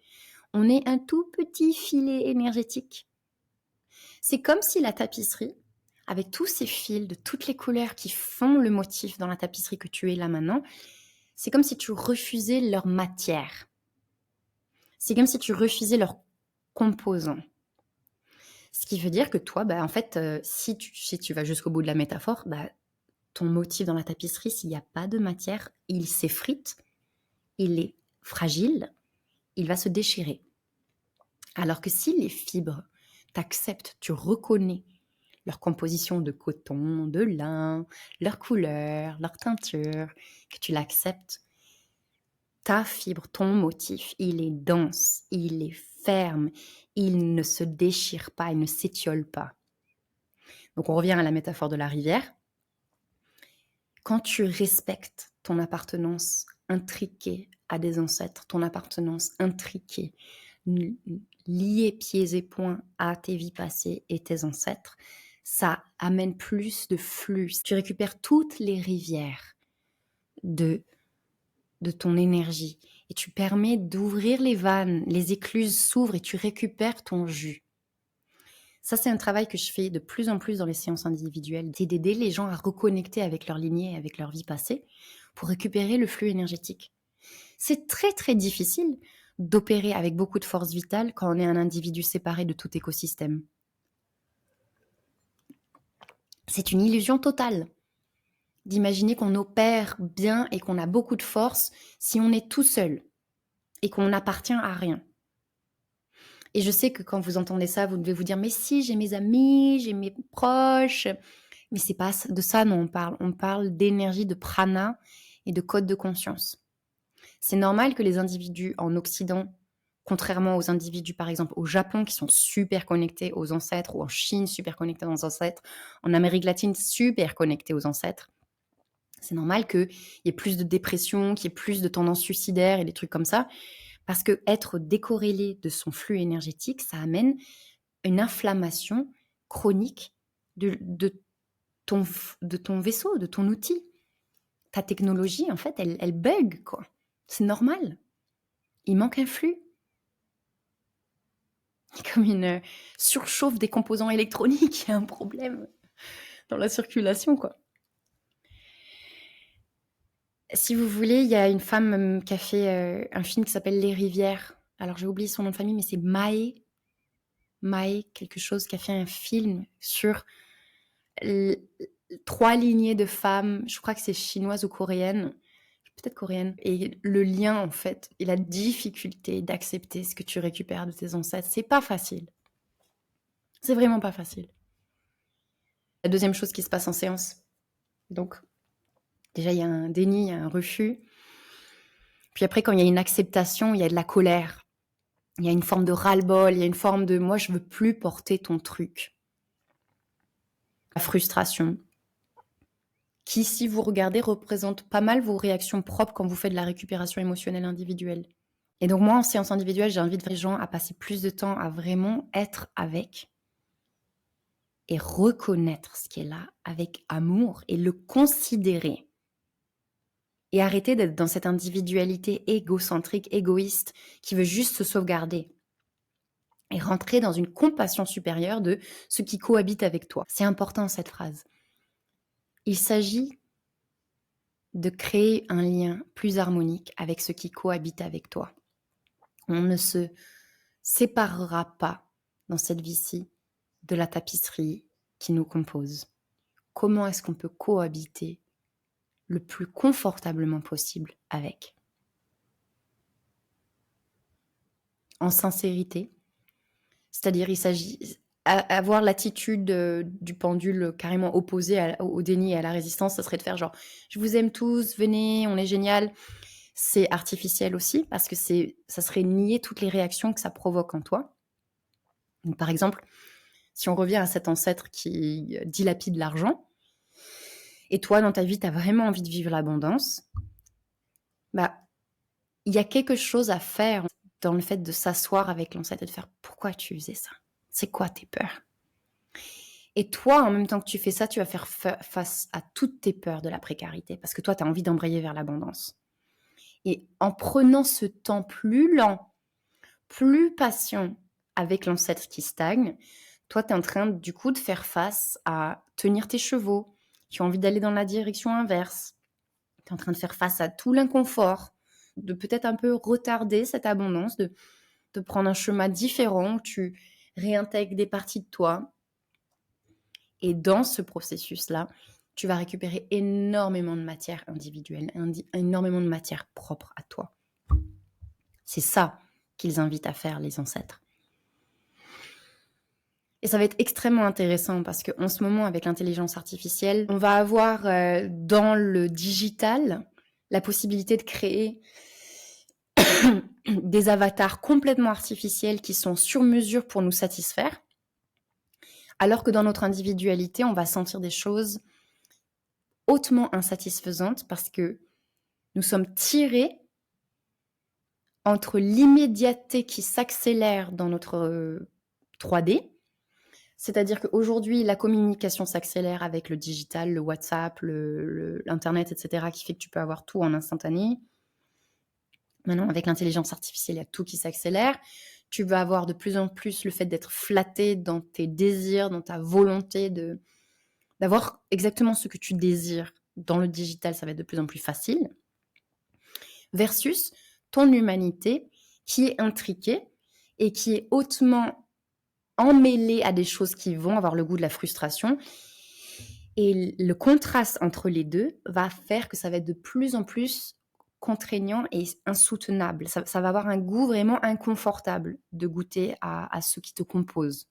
on est un tout petit filet énergétique. C'est comme si la tapisserie, avec tous ces fils de toutes les couleurs qui font le motif dans la tapisserie que tu es là maintenant, c'est comme si tu refusais leur matière. C'est comme si tu refusais leurs composants. Ce qui veut dire que toi, en fait, si tu vas jusqu'au bout de la métaphore, ton motif dans la tapisserie, s'il n'y a pas de matière, il s'effrite, il est fragile, il va se déchirer. Alors que si les fibres t'acceptent, tu reconnais leur composition de coton, de lin, leur couleur, leur teinture, que tu l'acceptes, ta fibre, ton motif, il est dense, il est ferme, il ne se déchire pas, il ne s'étiole pas. Donc on revient à la métaphore de la rivière. Quand tu respectes ton appartenance intriquée à des ancêtres, ton appartenance intriquée, liée pieds et poings à tes vies passées et tes ancêtres, ça amène plus de flux. Tu récupères toutes les rivières de ton énergie et tu permets d'ouvrir les vannes, les écluses s'ouvrent et tu récupères ton jus. Ça, c'est un travail que je fais de plus en plus dans les séances individuelles, c'est d'aider les gens à reconnecter avec leur lignée, avec leur vie passée, pour récupérer le flux énergétique. C'est très, très difficile d'opérer avec beaucoup de force vitale quand on est un individu séparé de tout écosystème. C'est une illusion totale d'imaginer qu'on opère bien et qu'on a beaucoup de force si on est tout seul et qu'on n'appartient à rien. Et je sais que quand vous entendez ça, vous devez vous dire « Mais si, j'ai mes amis, j'ai mes proches ». Mais c'est pas de ça dont on parle. On parle d'énergie, de prana et de code de conscience. C'est normal que les individus en Occident, contrairement aux individus par exemple au Japon qui sont super connectés aux ancêtres, ou en Chine super connectés aux ancêtres, en Amérique latine super connectés aux ancêtres, c'est normal qu'il y ait plus de dépression, qu'il y ait plus de tendances suicidaires et des trucs comme ça, parce que être décorrélé de son flux énergétique, ça amène une inflammation chronique de ton vaisseau, de ton outil. Ta technologie, en fait, elle bug, quoi. C'est normal. Il manque un flux. Il y a comme une surchauffe des composants électroniques, il y a un problème dans la circulation, quoi. Si vous voulez, il y a une femme qui a fait un film qui s'appelle Les Rivières. Alors, j'ai oublié son nom de famille, mais c'est Mae quelque chose, qui a fait un film sur 3 lignées de femmes, je crois que c'est chinoise ou coréenne, peut-être coréenne, et le lien en fait, et la difficulté d'accepter ce que tu récupères de tes ancêtres, c'est pas facile. C'est vraiment pas facile. La deuxième chose qui se passe en séance, donc déjà il y a un déni, il y a un refus, puis après quand il y a une acceptation, il y a de la colère, il y a une forme de ras-le-bol, il y a une forme de « moi je veux plus porter ton truc ». La frustration, qui, si vous regardez, représente pas mal vos réactions propres quand vous faites de la récupération émotionnelle individuelle. Et donc moi, en séance individuelle, j'invite les gens à passer plus de temps à vraiment être avec et reconnaître ce qui est là avec amour et le considérer. Et arrêter d'être dans cette individualité égocentrique, égoïste, qui veut juste se sauvegarder. Et rentrer dans une compassion supérieure de ce qui cohabite avec toi. C'est important cette phrase. Il s'agit de créer un lien plus harmonique avec ce qui cohabite avec toi. On ne se séparera pas dans cette vie-ci de la tapisserie qui nous compose. Comment est-ce qu'on peut cohabiter le plus confortablement possible avec? En sincérité, c'est-à-dire il s'agit avoir l'attitude du pendule carrément opposé au déni et à la résistance, ça serait de faire genre « je vous aime tous, venez, on est génial ». C'est artificiel aussi parce que ça serait nier toutes les réactions que ça provoque en toi. Donc, par exemple, si on revient à cet ancêtre qui dilapide l'argent, et toi, dans ta vie, tu as vraiment envie de vivre l'abondance, bah, il y a quelque chose à faire dans le fait de s'asseoir avec l'ancêtre et de faire « pourquoi tu faisais ça? C'est quoi tes peurs ?» Et toi, en même temps que tu fais ça, tu vas faire face à toutes tes peurs de la précarité parce que toi, tu as envie d'embrayer vers l'abondance. Et en prenant ce temps plus lent, plus patient avec l'ancêtre qui stagne, toi, tu es en train du coup de faire face à tenir tes chevaux qui ont envie d'aller dans la direction inverse. Tu es en train de faire face à tout l'inconfort, de peut-être un peu retarder cette abondance, de prendre un chemin différent où tu réintègres des parties de toi. Et dans ce processus-là, tu vas récupérer énormément de matière individuelle, énormément de matière propre à toi. C'est ça qu'ils invitent à faire, les ancêtres. Et ça va être extrêmement intéressant parce qu'en ce moment, avec l'intelligence artificielle, on va avoir dans le digital la possibilité de créer des avatars complètement artificiels qui sont sur mesure pour nous satisfaire, alors que dans notre individualité, on va sentir des choses hautement insatisfaisantes parce que nous sommes tirés entre l'immédiateté qui s'accélère dans notre 3D, c'est-à-dire qu'aujourd'hui, la communication s'accélère avec le digital, le WhatsApp, l'Internet, etc., qui fait que tu peux avoir tout en instantané. Maintenant, avec l'intelligence artificielle, il y a tout qui s'accélère. Tu vas avoir de plus en plus le fait d'être flatté dans tes désirs, dans ta volonté d'avoir exactement ce que tu désires. Dans le digital, ça va être de plus en plus facile. Versus ton humanité qui est intriquée et qui est hautement emmêlée à des choses qui vont avoir le goût de la frustration. Et le contraste entre les deux va faire que ça va être de plus en plus contraignant et insoutenable. Ça va avoir un goût vraiment inconfortable de goûter à ce qui te compose.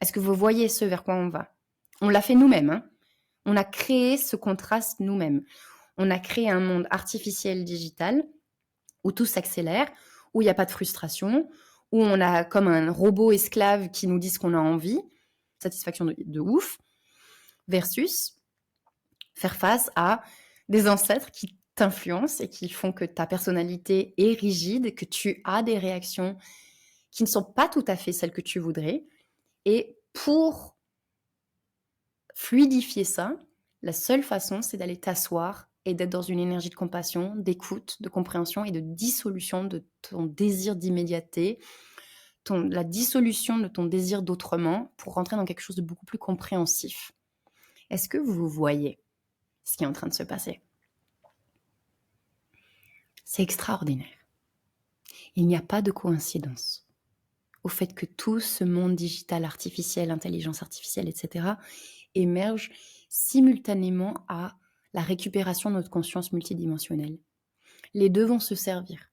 Est-ce que vous voyez ce vers quoi on va? On l'a fait nous-mêmes, hein. On a créé ce contraste nous-mêmes. On a créé un monde artificiel digital où tout s'accélère, où il n'y a pas de frustration, où on a comme un robot esclave qui nous dit ce qu'on a envie, satisfaction de ouf, versus faire face à des ancêtres qui t'influencent et qui font que ta personnalité est rigide, que tu as des réactions qui ne sont pas tout à fait celles que tu voudrais. Et pour fluidifier ça, la seule façon, c'est d'aller t'asseoir et d'être dans une énergie de compassion, d'écoute, de compréhension et de dissolution de ton désir d'immédiateté, la dissolution de ton désir d'autrement pour rentrer dans quelque chose de beaucoup plus compréhensif. Est-ce que vous voyez ce qui est en train de se passer? C'est extraordinaire. Il n'y a pas de coïncidence au fait que tout ce monde digital, artificiel, intelligence artificielle, etc., émerge simultanément à la récupération de notre conscience multidimensionnelle. Les deux vont se servir.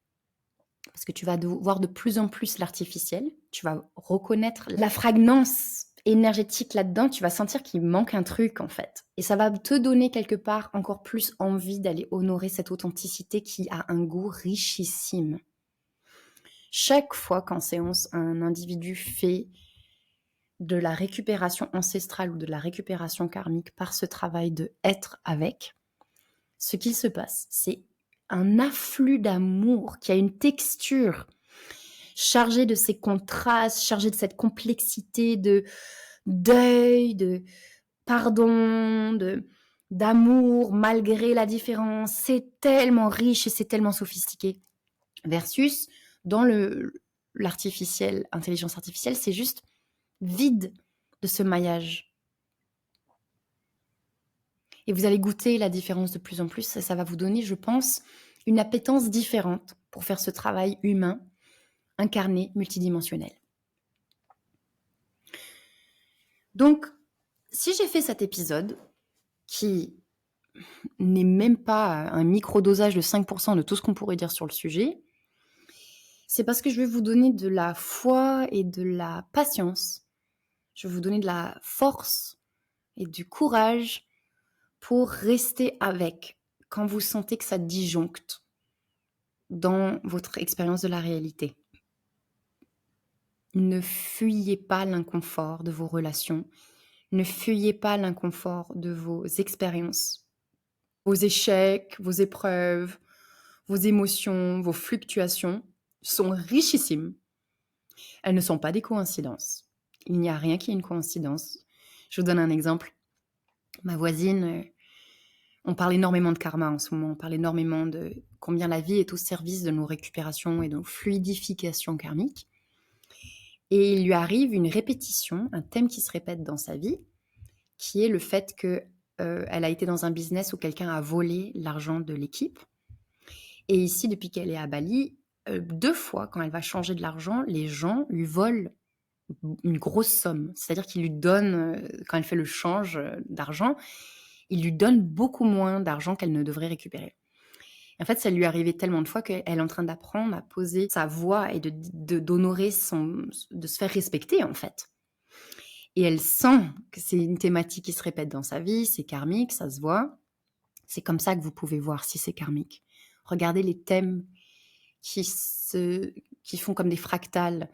Parce que tu vas voir de plus en plus l'artificiel, tu vas reconnaître la fragrance énergétique là-dedans, tu vas sentir qu'il manque un truc en fait. Et ça va te donner quelque part encore plus envie d'aller honorer cette authenticité qui a un goût richissime. Chaque fois qu'en séance, un individu fait de la récupération ancestrale ou de la récupération karmique par ce travail de être avec, ce qu'il se passe, c'est un afflux d'amour qui a une texture chargée de ces contrastes, chargée de cette complexité de deuil, de pardon, d'amour malgré la différence. C'est tellement riche et c'est tellement sophistiqué. Versus dans l'artificiel, intelligence artificielle, c'est juste vide de ce maillage. Et vous allez goûter la différence de plus en plus. Ça va vous donner, je pense, une appétence différente pour faire ce travail humain, incarné, multidimensionnel. Donc, si j'ai fait cet épisode, qui n'est même pas un micro-dosage de 5% de tout ce qu'on pourrait dire sur le sujet, c'est parce que je vais vous donner de la foi et de la patience. Je vais vous donner de la force et du courage pour rester avec quand vous sentez que ça disjoncte dans votre expérience de la réalité. Ne fuyez pas l'inconfort de vos relations. Ne fuyez pas l'inconfort de vos expériences, vos échecs, vos épreuves, vos émotions, vos fluctuations sont richissimes. Elles ne sont pas des coïncidences. Il n'y a rien qui est une coïncidence. Je vous donne un exemple. Ma voisine, on parle énormément de karma en ce moment, on parle énormément de combien la vie est au service de nos récupérations et de nos fluidifications karmiques. Et il lui arrive une répétition, un thème qui se répète dans sa vie, qui est le fait qu'elle a été dans un business où quelqu'un a volé l'argent de l'équipe. Et ici, depuis qu'elle est à Bali, 2 fois, quand elle va changer de l'argent, les gens lui volent une grosse somme. C'est-à-dire qu'ils lui donnent, quand elle fait le change d'argent, ils lui donnent beaucoup moins d'argent qu'elle ne devrait récupérer. Et en fait, ça lui est arrivé tellement de fois qu'elle est en train d'apprendre à poser sa voix et d'honorer de se faire respecter, en fait. Et elle sent que c'est une thématique qui se répète dans sa vie, c'est karmique, ça se voit. C'est comme ça que vous pouvez voir si c'est karmique. Regardez les thèmes qui font comme des fractales.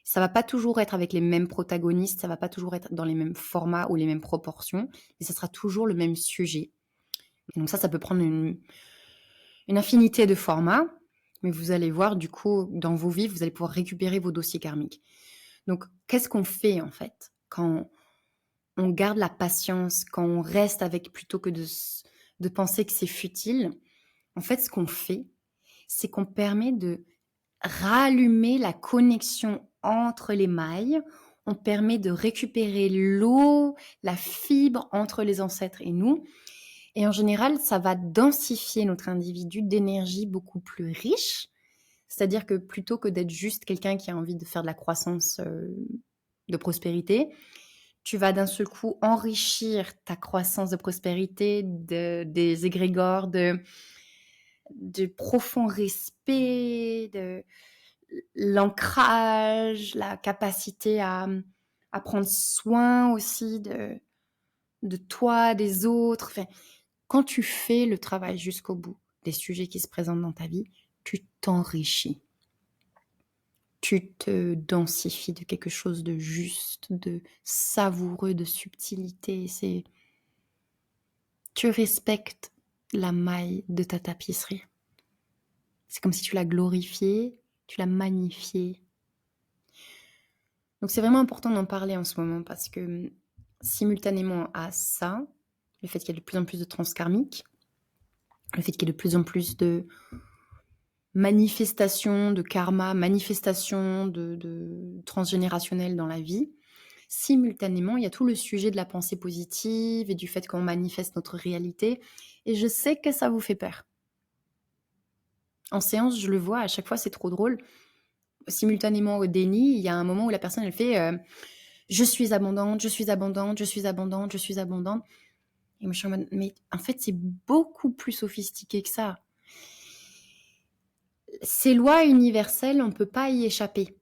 Ça va pas toujours être avec les mêmes protagonistes, ça va pas toujours être dans les mêmes formats ou les mêmes proportions, mais ça sera toujours le même sujet. Et donc ça peut prendre une infinité de formats, mais vous allez voir, du coup, dans vos vies, vous allez pouvoir récupérer vos dossiers karmiques. Donc, qu'est-ce qu'on fait, en fait, quand on garde la patience, quand on reste avec, plutôt que de penser que c'est futile? En fait, ce qu'on fait, c'est qu'on permet de rallumer la connexion entre les mailles, on permet de récupérer l'eau, la fibre entre les ancêtres et nous. Et en général, ça va densifier notre individu d'énergie beaucoup plus riche. C'est-à-dire que plutôt que d'être juste quelqu'un qui a envie de faire de la croissance, de prospérité, tu vas d'un seul coup enrichir ta croissance de prospérité des égrégores, du profond respect, de l'ancrage, la capacité à prendre soin aussi de toi, des autres. Enfin, quand tu fais le travail jusqu'au bout des sujets qui se présentent dans ta vie, tu t'enrichis. Tu te densifies de quelque chose de juste, de savoureux, de subtilité. Tu respectes la maille de ta tapisserie. C'est comme si tu l'as glorifiée, tu l'as magnifiée. Donc c'est vraiment important d'en parler en ce moment parce que simultanément à ça, le fait qu'il y ait de plus en plus de transkarmiques, le fait qu'il y ait de plus en plus de manifestations de karma, manifestations de transgénérationnelles dans la vie, simultanément, il y a tout le sujet de la pensée positive et du fait qu'on manifeste notre réalité. Et je sais que ça vous fait peur. En séance, je le vois, à chaque fois, c'est trop drôle. Simultanément au déni, il y a un moment où la personne, elle fait je suis abondante, je suis abondante, je suis abondante, je suis abondante. Et moi, je suis en mode, mais en fait, c'est beaucoup plus sophistiqué que ça. Ces lois universelles, on ne peut pas y échapper.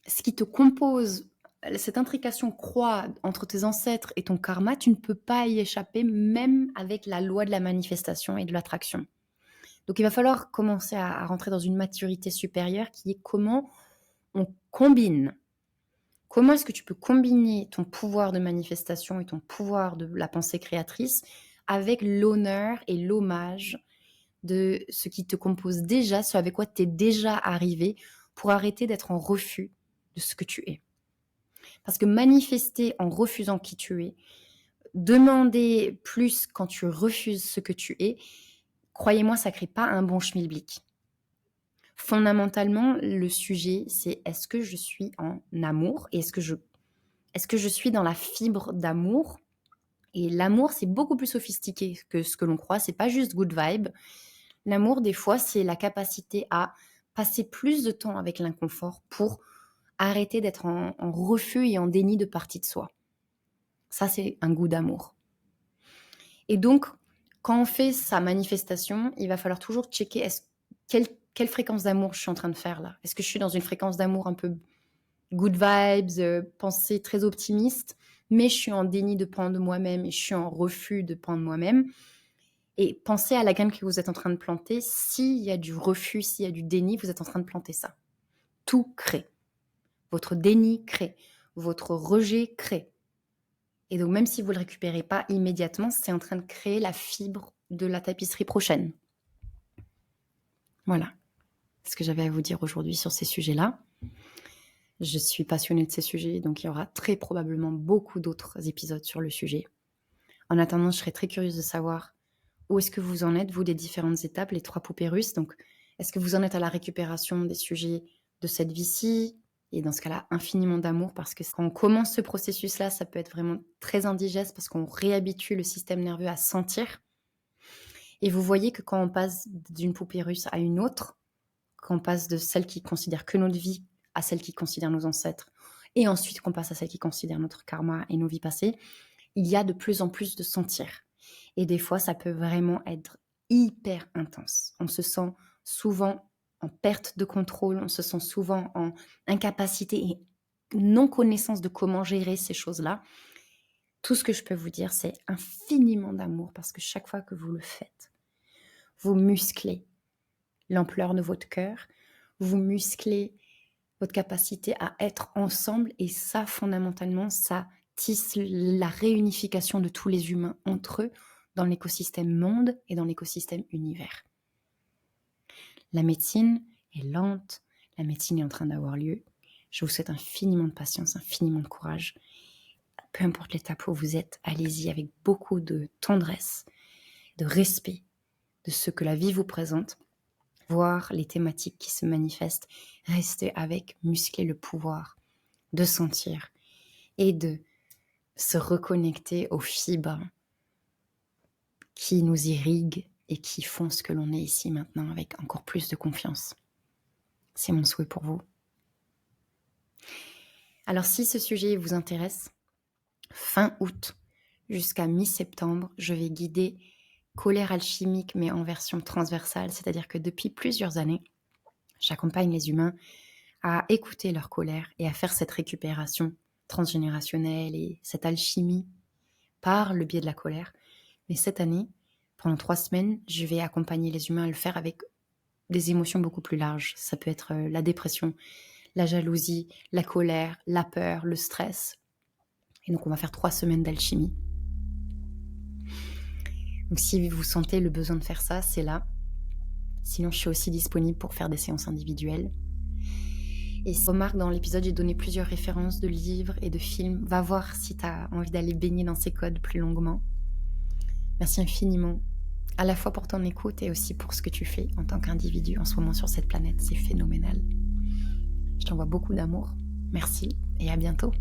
Ce qui te compose, cette intrication croix entre tes ancêtres et ton karma, tu ne peux pas y échapper, même avec la loi de la manifestation et de l'attraction. Donc il va falloir commencer à rentrer dans une maturité supérieure qui est comment on combine. Comment est-ce que tu peux combiner ton pouvoir de manifestation et ton pouvoir de la pensée créatrice avec l'honneur et l'hommage de ce qui te compose déjà, ce avec quoi tu es déjà arrivé, pour arrêter d'être en refus de ce que tu es. Parce que manifester en refusant qui tu es, demander plus quand tu refuses ce que tu es, croyez-moi, ça ne crée pas un bon schmilblick. Fondamentalement, le sujet, c'est est-ce que je suis en amour et est-ce que je suis dans la fibre d'amour. Et l'amour, c'est beaucoup plus sophistiqué que ce que l'on croit. C'est pas juste good vibe. L'amour, des fois, c'est la capacité à passer plus de temps avec l'inconfort pour arrêter d'être en refus et en déni de partie de soi. Ça, c'est un goût d'amour. Et donc, quand on fait sa manifestation, il va falloir toujours checker quelle fréquence d'amour je suis en train de faire là. Est-ce que je suis dans une fréquence d'amour un peu good vibes, pensée très optimiste, mais je suis en déni de pan de moi-même et je suis en refus de pan de moi-même. Et pensez à la graine que vous êtes en train de planter. S'il y a du refus, s'il y a du déni, vous êtes en train de planter ça. Tout crée. Votre déni crée. Votre rejet crée. Et donc, même si vous ne le récupérez pas immédiatement, c'est en train de créer la fibre de la tapisserie prochaine. Voilà ce que j'avais à vous dire aujourd'hui sur ces sujets-là. Je suis passionnée de ces sujets, donc il y aura très probablement beaucoup d'autres épisodes sur le sujet. En attendant, je serais très curieuse de savoir où est-ce que vous en êtes, vous, des différentes étapes, les 3 poupées russes. Donc, est-ce que vous en êtes à la récupération des sujets de cette vie-ci? Et dans ce cas-là, infiniment d'amour, parce que quand on commence ce processus-là, ça peut être vraiment très indigeste parce qu'on réhabitue le système nerveux à sentir. Et vous voyez que quand on passe d'une poupée russe à une autre, quand on passe de celle qui considère que notre vie à celle qui considère nos ancêtres, et ensuite qu'on passe à celle qui considère notre karma et nos vies passées, il y a de plus en plus de sentir. Et des fois, ça peut vraiment être hyper intense. On se sent souvent en perte de contrôle, on se sent souvent en incapacité et non-connaissance de comment gérer ces choses-là. Tout ce que je peux vous dire, c'est infiniment d'amour parce que chaque fois que vous le faites, vous musclez l'ampleur de votre cœur, vous musclez votre capacité à être ensemble et ça, fondamentalement, ça tisse la réunification de tous les humains entre eux dans l'écosystème monde et dans l'écosystème univers. La médecine est lente, la médecine est en train d'avoir lieu. Je vous souhaite infiniment de patience, infiniment de courage. Peu importe l'étape où vous êtes, allez-y avec beaucoup de tendresse, de respect de ce que la vie vous présente. Voir les thématiques qui se manifestent, rester avec, muscler le pouvoir de sentir et de se reconnecter aux fibres qui nous irriguent et qui font ce que l'on est ici maintenant avec encore plus de confiance. C'est mon souhait pour vous. Alors si ce sujet vous intéresse, fin août jusqu'à mi-septembre, je vais guider colère alchimique, mais en version transversale, c'est-à-dire que depuis plusieurs années, j'accompagne les humains à écouter leur colère et à faire cette récupération transgénérationnelle et cette alchimie par le biais de la colère. Mais cette année, pendant 3 semaines, je vais accompagner les humains à le faire avec des émotions beaucoup plus larges. Ça peut être la dépression, la jalousie, la colère, la peur, le stress. Et donc on va faire 3 semaines d'alchimie. Donc si vous sentez le besoin de faire ça, c'est là. Sinon, je suis aussi disponible pour faire des séances individuelles. Et si remarque, dans l'épisode, j'ai donné plusieurs références de livres et de films. Va voir si tu as envie d'aller baigner dans ces codes plus longuement. Merci infiniment, à la fois pour ton écoute et aussi pour ce que tu fais en tant qu'individu en ce moment sur cette planète. C'est phénoménal. Je t'envoie beaucoup d'amour. Merci et à bientôt.